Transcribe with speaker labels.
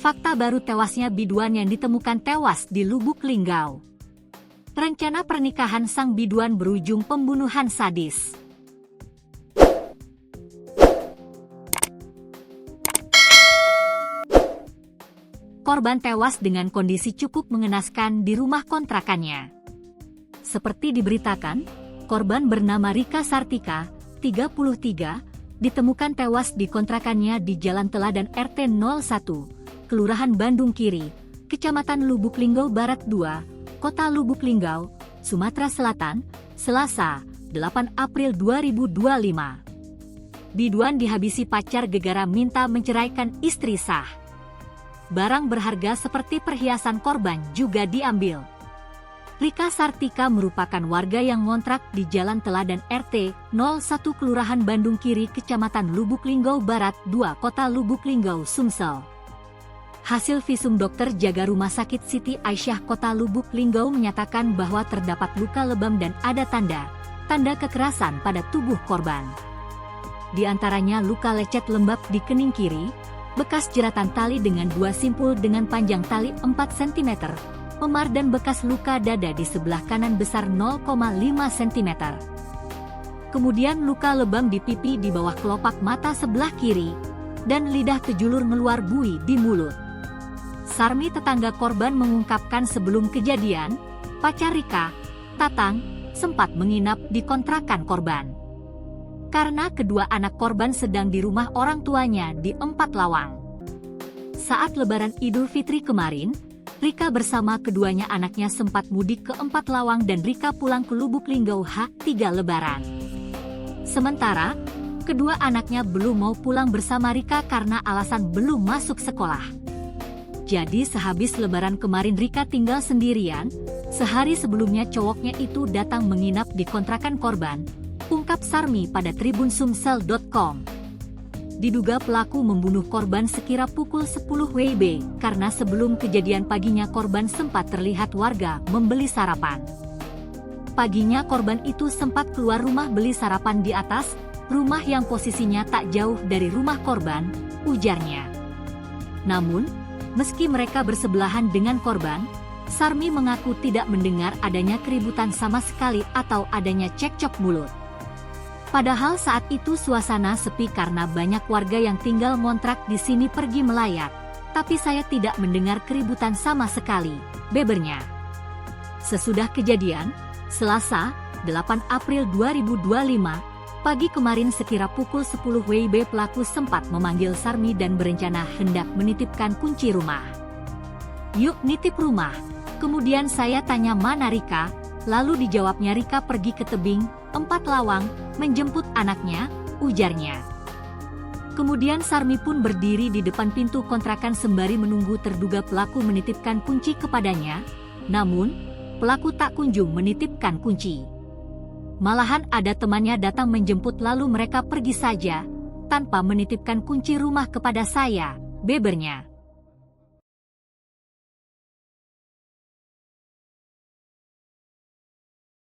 Speaker 1: fakta baru tewasnya biduan yang ditemukan tewas di Lubuk Linggau. Rencana pernikahan sang biduan berujung pembunuhan sadis. Korban tewas dengan kondisi cukup mengenaskan di rumah kontrakannya. Seperti diberitakan, korban bernama Rika Sartika, 33, ditemukan tewas di kontrakannya di Jalan Teladan RT 01, Kelurahan Bandung Kiri, Kecamatan Lubuk Linggau Barat 2, Kota Lubuk Linggau, Sumatera Selatan, Selasa, 8 April 2025. Biduan dihabisi pacar gegara minta menceraikan istri sah. Barang berharga seperti perhiasan korban juga diambil. Rika Sartika merupakan warga yang ngontrak di Jalan Teladan RT 01 Kelurahan Bandung Kiri, Kecamatan Lubuk Linggau Barat 2, Kota Lubuk Linggau, Sumsel. Hasil visum dokter jaga Rumah Sakit Siti Aisyah Kota Lubuk Linggau menyatakan bahwa terdapat luka lebam dan ada tanda kekerasan pada tubuh korban. Di antaranya luka lecet lembab di kening kiri, bekas jeratan tali dengan 2 simpul dengan panjang tali 4 cm, memar dan bekas luka dada di sebelah kanan besar 0,5 cm. Kemudian luka lebam di pipi di bawah kelopak mata sebelah kiri, dan lidah terjulur ngeluar buih di mulut. Sarmi tetangga korban mengungkapkan sebelum kejadian, pacar Rika, Tatang, sempat menginap di kontrakan korban. Karena kedua anak korban sedang di rumah orang tuanya di Empat Lawang. Saat Lebaran Idul Fitri kemarin, Rika bersama keduanya anaknya sempat mudik ke Empat Lawang dan Rika pulang ke Lubuk Linggau H3 Lebaran. Sementara, kedua anaknya belum mau pulang bersama Rika karena alasan belum masuk sekolah. Jadi sehabis Lebaran kemarin Rika tinggal sendirian, sehari sebelumnya cowoknya itu datang menginap di kontrakan korban, ungkap Sarmi pada tribunsumsel.com. Diduga pelaku membunuh korban sekira pukul 10 WIB karena sebelum kejadian paginya korban sempat terlihat warga membeli sarapan. Paginya korban itu sempat keluar rumah beli sarapan di atas rumah yang posisinya tak jauh dari rumah korban, ujarnya. Namun, meski mereka bersebelahan dengan korban, Sarmi mengaku tidak mendengar adanya keributan sama sekali atau adanya cekcok mulut. Padahal saat itu suasana sepi karena banyak warga yang tinggal ngontrak di sini pergi melayat, tapi saya tidak mendengar keributan sama sekali, bebernya. Sesudah kejadian, Selasa, 8 April 2025, pagi kemarin sekira pukul 10 WIB pelaku sempat memanggil Sarmi dan berencana hendak menitipkan kunci rumah. "Yuk nitip rumah." Kemudian saya tanya mana Rika, lalu dijawabnya Rika pergi ke tebing, Empat Lawang, menjemput anaknya, ujarnya. Kemudian Sarmi pun berdiri di depan pintu kontrakan sembari menunggu terduga pelaku menitipkan kunci kepadanya, namun, pelaku tak kunjung menitipkan kunci. Malahan ada temannya datang menjemput lalu mereka pergi saja, tanpa menitipkan kunci rumah kepada saya, bebernya.